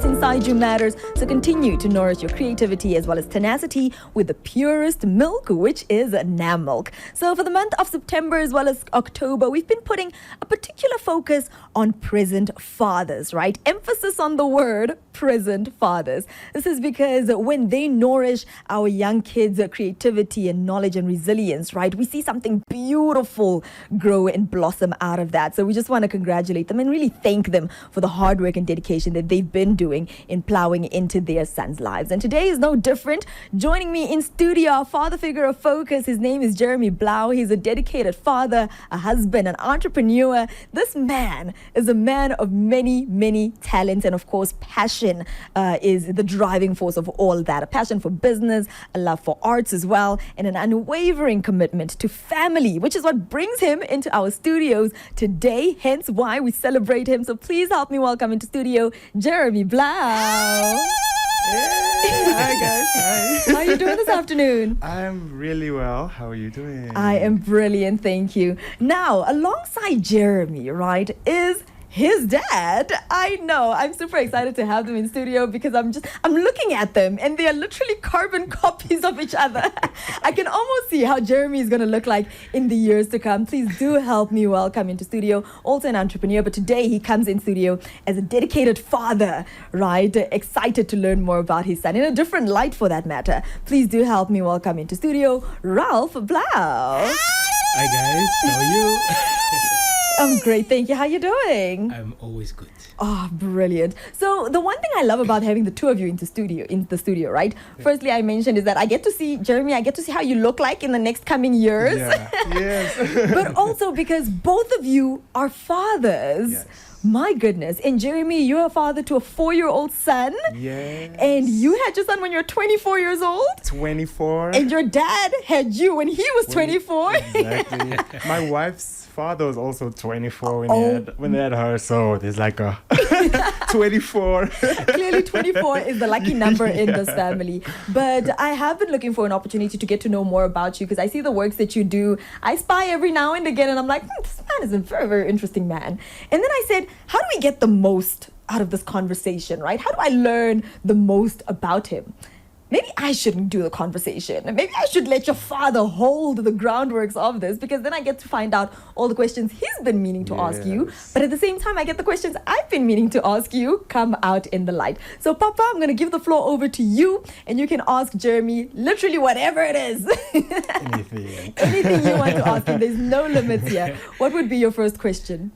what's inside you matters. So continue to nourish your creativity as well as tenacity with the purest milk, which is Nammilk. So for the month of September as well as October, we've been putting a particular focus on present fathers, right? Emphasis on the word present fathers. This is because when they nourish our young kids' creativity and knowledge and resilience, right, we see something beautiful grow and blossom out of that. So we just want to congratulate them and really thank them for the hard work and dedication that they've been doing in plowing into their sons' lives. And today is no different. Joining me in studio, our father figure of focus, his name is Jeremy Blaauw. He's a dedicated father, a husband, an entrepreneur. This man is a man of many, many talents, and of course, passion is the driving force of all that. A passion for business, a love for arts as well, and an unwavering commitment to family, which is what brings him into our studios today, hence why we celebrate him. So please help me welcome into studio, Jeremy Blaauw. Hi guys. Hi. How are you doing this afternoon? I'm really well. How are you doing? I am brilliant, thank you. Now, alongside Jeremy, right, is his dad. I know. I'm super excited to have them in studio because I'm looking at them and they are literally carbon copies of each other. I can almost see how Jeremy is going to look like in the years to come. Please do help me welcome into studio. Also an entrepreneur, but today he comes in studio as a dedicated father, right? Excited to learn more about his son in a different light for that matter. Please do help me welcome into studio, Ralph Blaauw. Hi guys, how are you? I'm great, thank you. How you doing? I'm always good. Oh, brilliant. So the one thing I love about having the two of you in the studio, right? Yeah. Firstly, I mentioned is that I get to see, Jeremy, I get to see how you look like in the next coming years. Yeah. Yes. But also because both of you are fathers. Yes. My goodness. And Jeremy, you're a father to a 4-year-old son. Yes. And you had your son when you were 24 years old. 24. And your dad had you when he was 24. Exactly. My wife's father was also 24 when they had her. So there's like a 24. Clearly 24 is the lucky number in this family. But I have been looking for an opportunity to get to know more about you because I see the works that you do. I spy every now and again and I'm like, this man is a very, very interesting man. And then I said, how do we get the most out of this conversation, right? How do I learn the most about him? Maybe I shouldn't do the conversation. Maybe I should let your father hold the groundworks of this because then I get to find out all the questions he's been meaning to ask you. But at the same time, I get the questions I've been meaning to ask you come out in the light. So, Papa, I'm going to give the floor over to you and you can ask Jeremy literally whatever it is. Anything. Anything you want to ask him. There's no limits here. What would be your first question?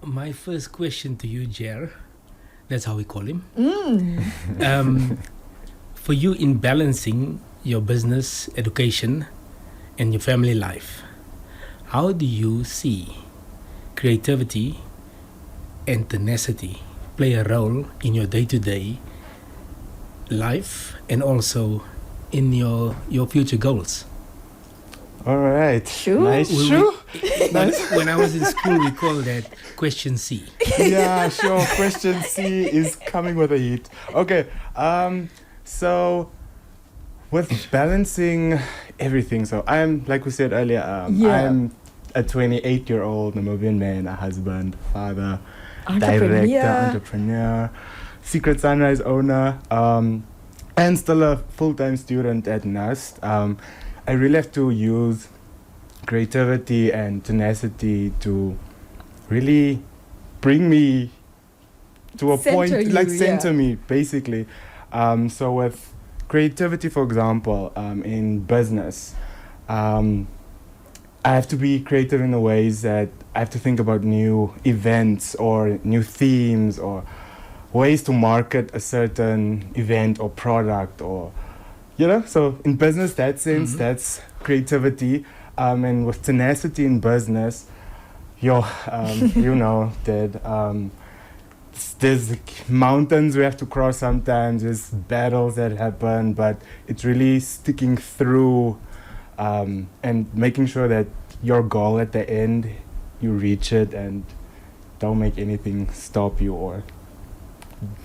My first question to you, Jer, that's how we call him. For you in balancing your business, education, and your family life, how do you see creativity and tenacity play a role in your day-to-day life and also in your future goals? All right. Sure. Nice. Nice. When I was in school, we call that question C. Yeah, sure. Question C is coming with a heat. Okay. So, with balancing everything, so I'm, like we said earlier, I'm a 28-year-old Namibian man, a husband, father, director, entrepreneur, Secret Sunrise owner, and still a full-time student at NUST. I really have to use creativity and tenacity to really bring me to a point, center me, basically. So with creativity, for example, in business, I have to be creative in the ways that I have to think about new events or new themes or ways to market a certain event or product or, so in business, that sense, that's creativity. And with tenacity in business, you know that there's mountains we have to cross sometimes, there's battles that happen, but it's really sticking through and making sure that your goal at the end, you reach it and don't make anything stop you or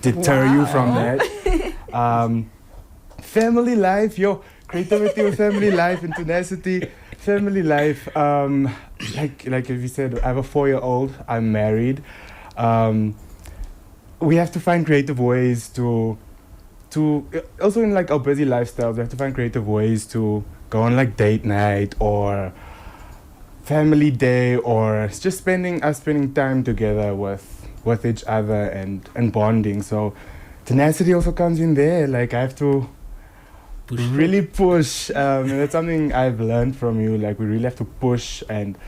deter you from that. Family life, creativity with family life and tenacity. Family life, like if you said, I have a 4-year-old, I'm married. we have to find creative ways to also in like our busy lifestyles, we have to find creative ways to go on like date night or family day, or just spending time together with each other and bonding. So tenacity also comes in there. Like I have to really push, and that's something I've learned from you. Like we really have to push and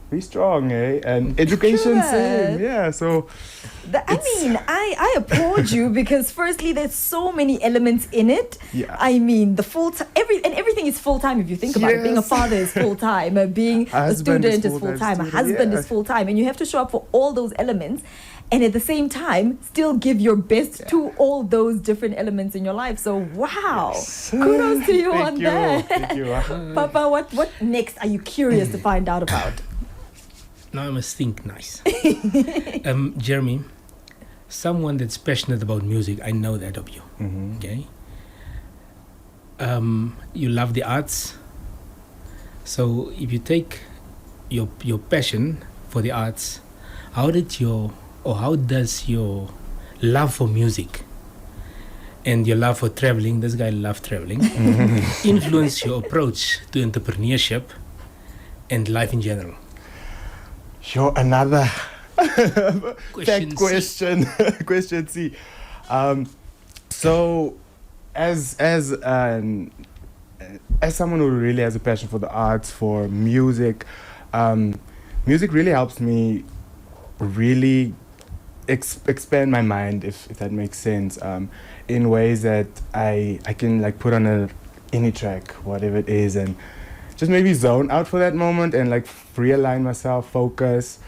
be strong, and education same. Yeah, so I applaud you, because firstly there's so many elements in it. Yeah. I mean, the everything is full time if you think about it. Being a father is full time, being a student is full time, a husband is full time, and you have to show up for all those elements, and at the same time still give your best to all those different elements in your life. So wow, kudos to you on that. Thank you. Papa, what next are you curious to find out about? Now I must think nice. Jeremy, someone that's passionate about music, I know that of you. Mm-hmm. Okay. You love the arts. So if you take your passion for the arts, how does your love for music and your love for traveling, this guy loves traveling, influence your approach to entrepreneurship and life in general? Sure, another Question question. Question C. So, as someone who really has a passion for the arts, for music, music really helps me really expand my mind, if that makes sense, in ways that I can like put on any track, whatever it is, and just maybe zone out for that moment and like realign myself, focus.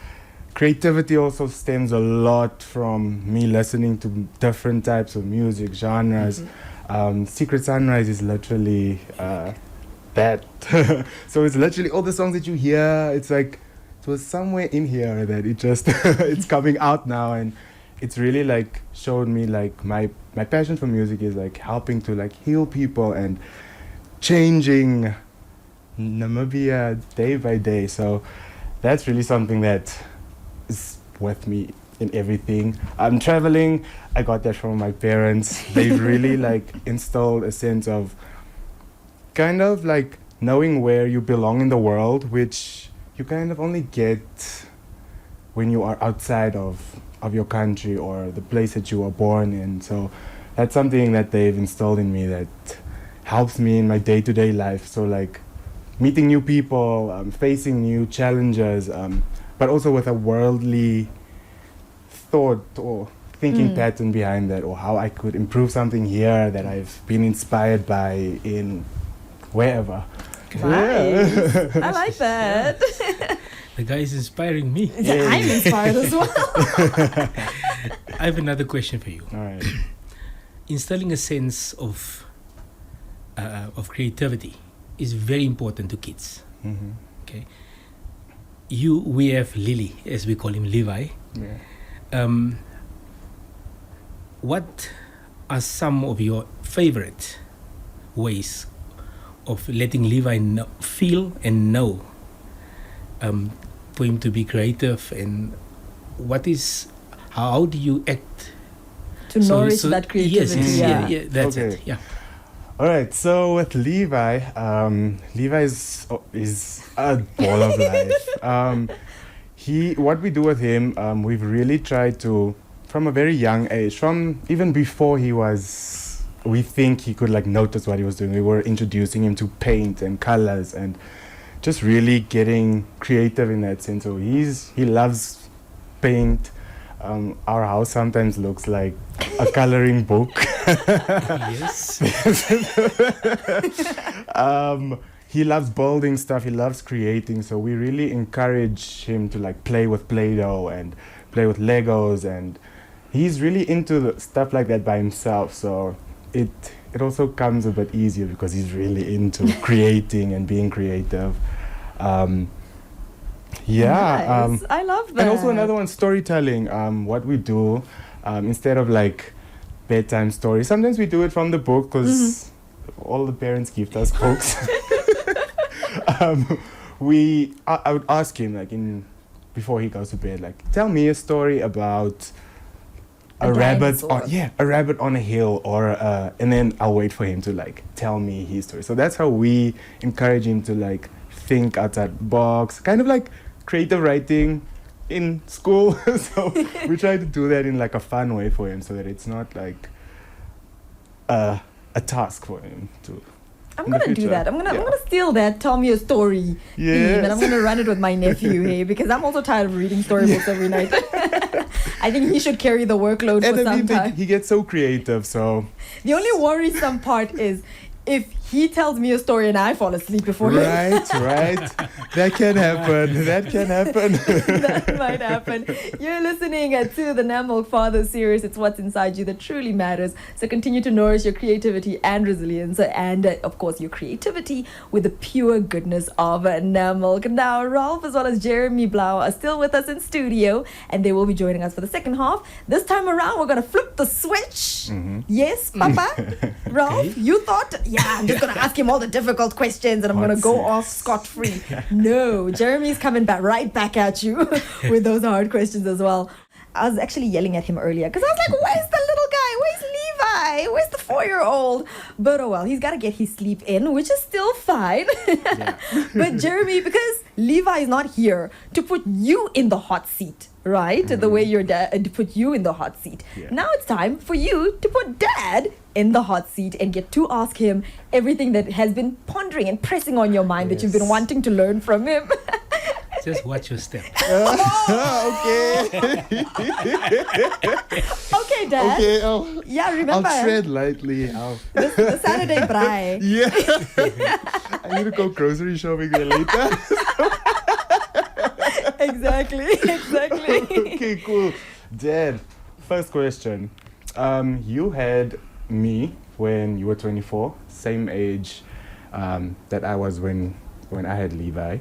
Creativity also stems a lot from me listening to different types of music, genres. Secret Sunrise is literally that. So it's literally all the songs that you hear, it's like, it was somewhere in here that it just, it's coming out now, and it's really like showed me like my passion for music is like helping to like heal people and changing Namibia day by day. So that's really something that is with me in everything. I'm traveling, I got that from my parents. They really like instilled a sense of kind of like knowing where you belong in the world, which you kind of only get when you are outside of your country or the place that you were born in. So that's something that they've instilled in me that helps me in my day-to-day life. So like meeting new people, facing new challenges, but also with a worldly thought or thinking pattern behind that, or how I could improve something here that I've been inspired by in wherever. Nice. I like that. The guy is inspiring me. Yeah, I'm inspired as well. I have another question for you. All right. Instilling a sense of creativity is very important to kids. Mm-hmm. Okay. We have Lily, as we call him, Levi. Yeah. What are some of your favorite ways of letting Levi feel and know for him to be creative, and how do you act to nourish that creativity? Yes, that's okay. it. Yeah. All right. So with Levi, Levi is a ball of life. What we do with him, we've really tried to, from a very young age, from even before we think he could like notice what he was doing. We were introducing him to paint and colors and just really getting creative in that sense. So he loves paint. Our house sometimes looks like a coloring book. Yes. He loves building stuff. He loves creating. So we really encourage him to like play with Play-Doh and play with Legos, and he's really into the stuff like that by himself. So it also comes a bit easier because he's really into creating and being creative. Nice. I love that. And also another one, storytelling. What we do, instead of like bedtime stories, sometimes we do it from the book because all the parents gift us books. I would ask him like before he goes to bed, like, tell me a story about a rabbit dinosaur. a rabbit on a hill, or and then I'll wait for him to like tell me his story. So that's how we encourage him to like think outside the box, kind of like creative writing in school. So we try to do that in like a fun way for him, so that it's not like a task for him to. I'm in the gonna do future. that. I'm gonna Yeah. steal that. Tell me a story theme, and I'm Yes. gonna run it with my nephew, hey, because I'm also tired of reading storybooks every night. I think he should carry the workload And for I some mean, time. he gets so creative, so The only worrisome part is if he tells me a story and I fall asleep before him. right. That can happen. That can happen. That might happen. You're listening to the Nammilk Father Series. It's what's inside you that truly matters. So continue to nourish your creativity and resilience, and of course your creativity with the pure goodness of Nammilk. Now, Ralph as well as Jeremy Blaauw are still with us in studio, and they will be joining us for the second half. This time around, we're gonna flip the switch. Yes, Papa. Ralph, you thought, I'm just gonna ask him all the difficult questions, and I'm gonna go off scot-free. No, Jeremy's coming back at you with those hard questions as well. I was actually yelling at him earlier because I was like, where's the little guy? Where's Levi? Where's the 4-year-old? But oh well, he's got to get his sleep in, which is still fine. But Jeremy, because Levi is not here to put you in the hot seat, right? The way your dad put you in the hot seat. Yeah. Now it's time for you to put dad in the hot seat and get to ask him everything that has been pondering and pressing on your mind that you've been Yes. wanting to learn from him. Just watch your step. Okay. Okay, Dad. Okay. Oh, Yeah, I'll remember tread lightly. the Saturday braai. Yeah. I need to go grocery shopping there later. Exactly. Okay, cool. Dad, first question. You had me when you were 24, same age that I was when I had Levi.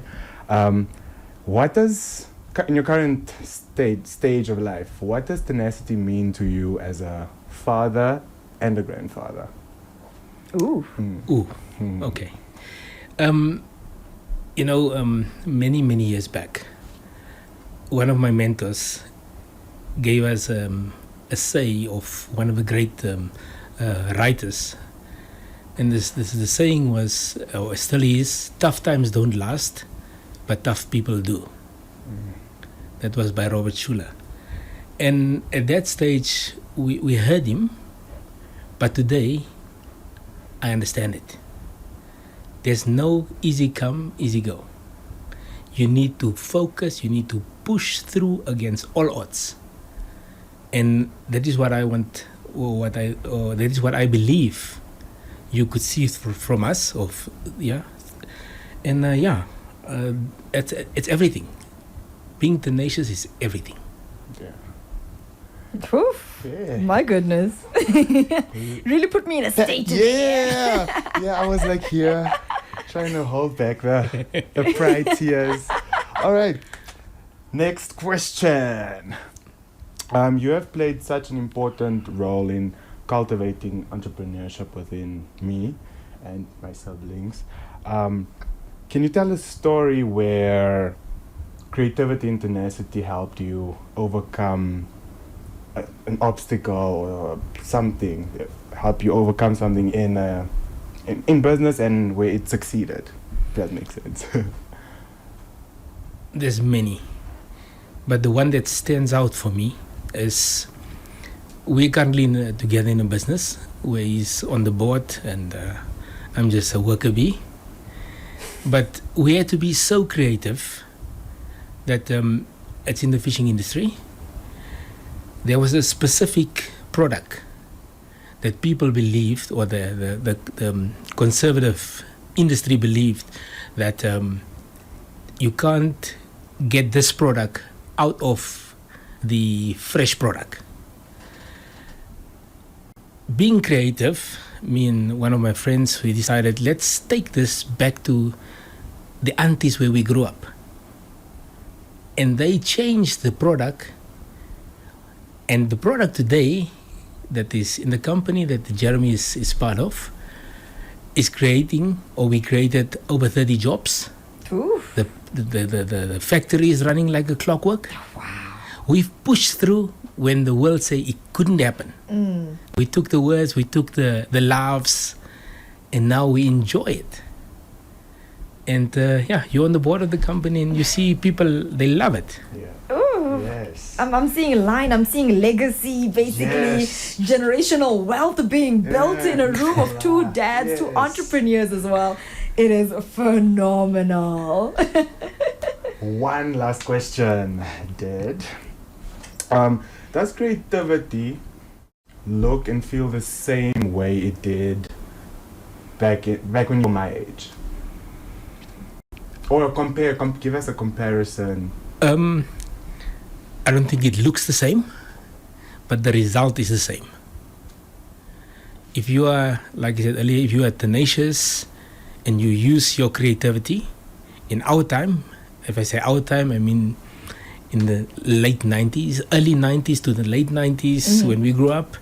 What does, in your current stage of life, what does tenacity mean to you as a father and a grandfather? Ooh. Ooh, okay. Many years back, one of my mentors gave us a say of one of the great writers. And this the saying was, or still is, tough times don't last, but tough people do. That was by Robert Schuller. And at that stage, we heard him, but today, I understand it. There's no easy come, easy go. You need to focus, you need to push through against all odds. And that is what I want, or that is what I believe you could see from us, it's everything. Being tenacious is everything. Yeah. Oof. Yeah. My goodness. Really put me in a state. Yeah, I was like here, trying to hold back the pride tears. All right, next question. You have played such an important role in cultivating entrepreneurship within me and my siblings. Can you tell a story where creativity and tenacity helped you overcome an obstacle or something, help you overcome something in business and where it succeeded? If that makes sense. There's many, but the one that stands out for me is we're currently together in a business where he's on the board and I'm just a worker bee. But we had to be so creative that it's in the fishing industry. There was a specific product that people believed, or the conservative industry believed, that you can't get this product out of the fresh product. Being creative, me and one of my friends, we decided, let's take this back to the aunties where we grew up. And they changed the product. And the product today that is in the company that Jeremy is part of is creating, or we created over 30 jobs. Oof. The factory is running like a clockwork. Wow. We've pushed through when the world say it couldn't happen. We took the words, we took the laughs, and now we enjoy it. And you're on the board of the company and you see people, they love it. Yeah. Ooh. Yes. I'm seeing line, I'm seeing legacy, basically Yes. generational wealth being built in a room of two dads, two Yes. entrepreneurs as well. It is phenomenal. One last question, Dad. Does creativity look and feel the same way it did back when you were my age? Or give us a comparison. I don't think it looks the same, but the result is the same. If you are, like I said earlier, if you are tenacious and you use your creativity, in our time, if I say our time, I mean in the late 90s, early 90s to the late 90s, when we grew up,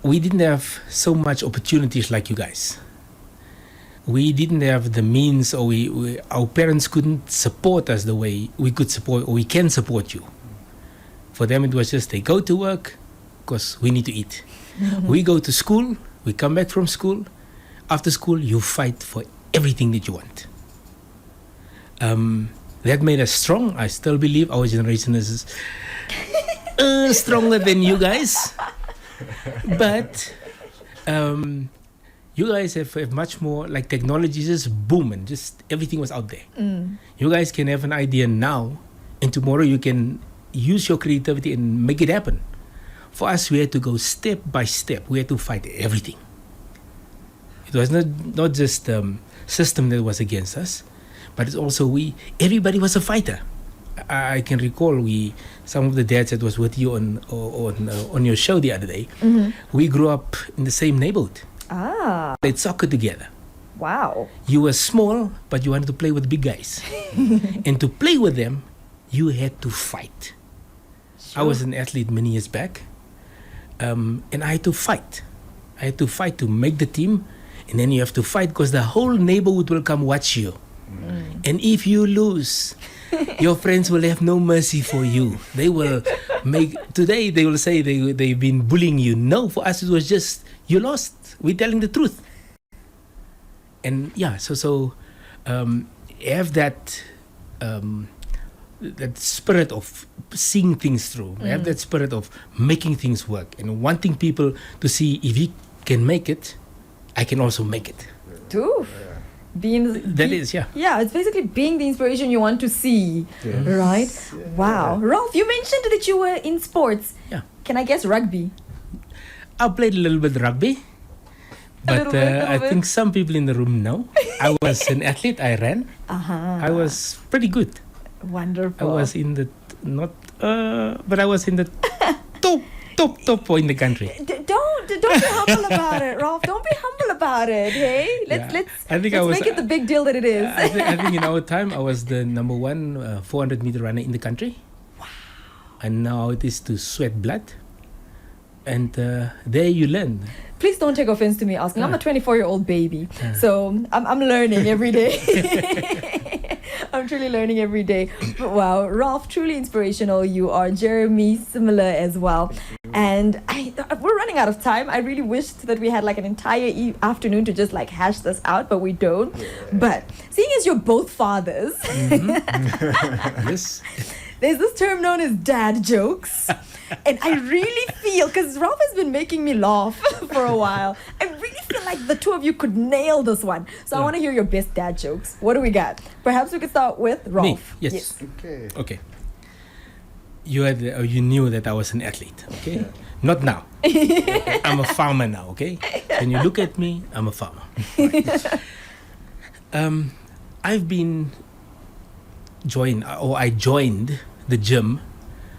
we didn't have so much opportunities like you guys. We didn't have the means, or our parents couldn't support us the way we could support, or we can support you. For them, it was just they go to work because we need to eat. We go to school, we come back from school. After school, you fight for everything that you want. That made us strong. I still believe our generation is stronger than you guys. But you guys have much more, like technology just boom and just everything was out there. You guys can have an idea now and tomorrow you can use your creativity and make it happen. For us, we had to go step by step. We had to fight everything. It was not just system that was against us, but it's also everybody was a fighter. I can recall some of the dads that was with you on your show the other day. We grew up in the same neighborhood. Played soccer together. Wow. You were small, but you wanted to play with big guys. And to play with them, you had to fight. I was an athlete many years back, and I had to fight. I had to fight to make the team, and then you have to fight because the whole neighborhood will come watch you. And if you lose, your friends will have no mercy for you. They will today they will say they've been bullying you. No, for us it was just, you lost. We're telling the truth. And so have that that spirit of seeing things through. Have that spirit of making things work and wanting people to see, if he can make it, I can also make it. Too. Yeah, it's basically being the inspiration you want to see, right? Yeah. Wow. Ralph, you mentioned that you were in sports. Yeah. Can I guess rugby? I played a little bit rugby, but I think some people in the room know. I was an athlete. I ran. I was pretty good. Wonderful. I was in the but I was in the top in the country. Don't be humble about it, Ralph. Don't be humble about it. Hey, let's make it the big deal that it is. I think in our time I was the number one 400-meter runner in the country. Wow! And now it is to sweat blood, and there you learn. Please don't take offense to me asking. I'm a 24-year-old baby, so I'm learning every day. I'm truly learning every day. But wow, Ralph, truly inspirational. You are. Jeremy, similar as well. And we're running out of time. I really wished that we had like an entire afternoon to just like hash this out, but we don't. Yeah. But seeing as you're both fathers, Yes. There's this term known as dad jokes. And I really feel, because Ralph has been making me laugh for a while, I really feel like the two of you could nail this one. So I want to hear your best dad jokes. What do we got? Perhaps we could start with Ralph. Me? Yes. Okay. You knew that I was an athlete, okay? Not now. I'm a farmer now, okay? When you look at me, I'm a farmer. Right. I've been I joined the gym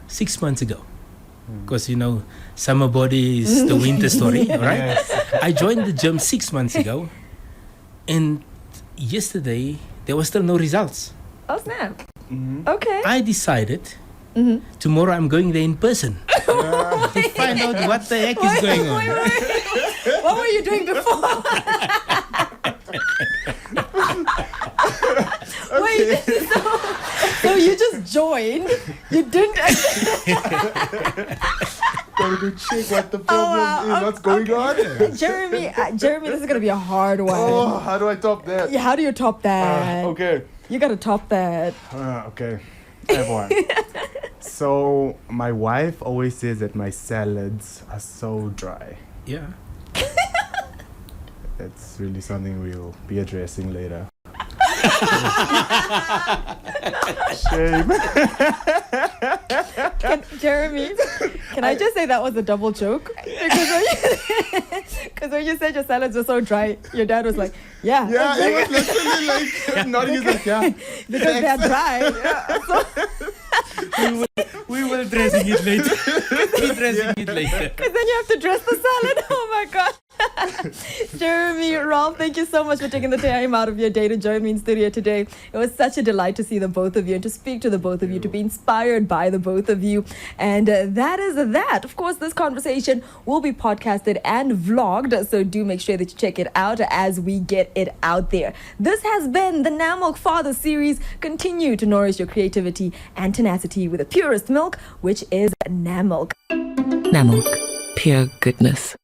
6 months ago. Because, summer body is the winter story, right? Yes. I joined the gym 6 months ago, and yesterday there was still no results. Oh, snap. Okay. I decided tomorrow I'm going there in person to find out what the heck is going on. Wait. What were you doing before? Wait, so you just joined. You didn't. Gotta go check what the problem is. What's going on? Jeremy, this is gonna be a hard one. Oh, how do I top that? Yeah, how do you top that? Okay. You gotta top that. Okay. I have one. So my wife always says that my salads are so dry. Yeah. That's really something we'll be addressing later. Shame. Jeremy, can I just say that was a double joke? Because when you said your salads were so dry, your dad was like, yeah. Yeah, it was literally like nodding his head. Yeah. Because they're dry. Yeah, so We will addressing it later. It later. because then you have to dress the salad. Oh my god. Jeremy, Ralph, thank you so much for taking the time out of your day to join me in studio today. It was such a delight to see the both of you and to speak to the both of you, to be inspired by the both of you. And that is that. Of course, this conversation will be podcasted and vlogged, so do make sure that you check it out as we get it out there. This has been the Nammilk Father Series. Continue to nourish your creativity and tenacity with the purest milk, which is Nammilk. Nammilk, pure goodness.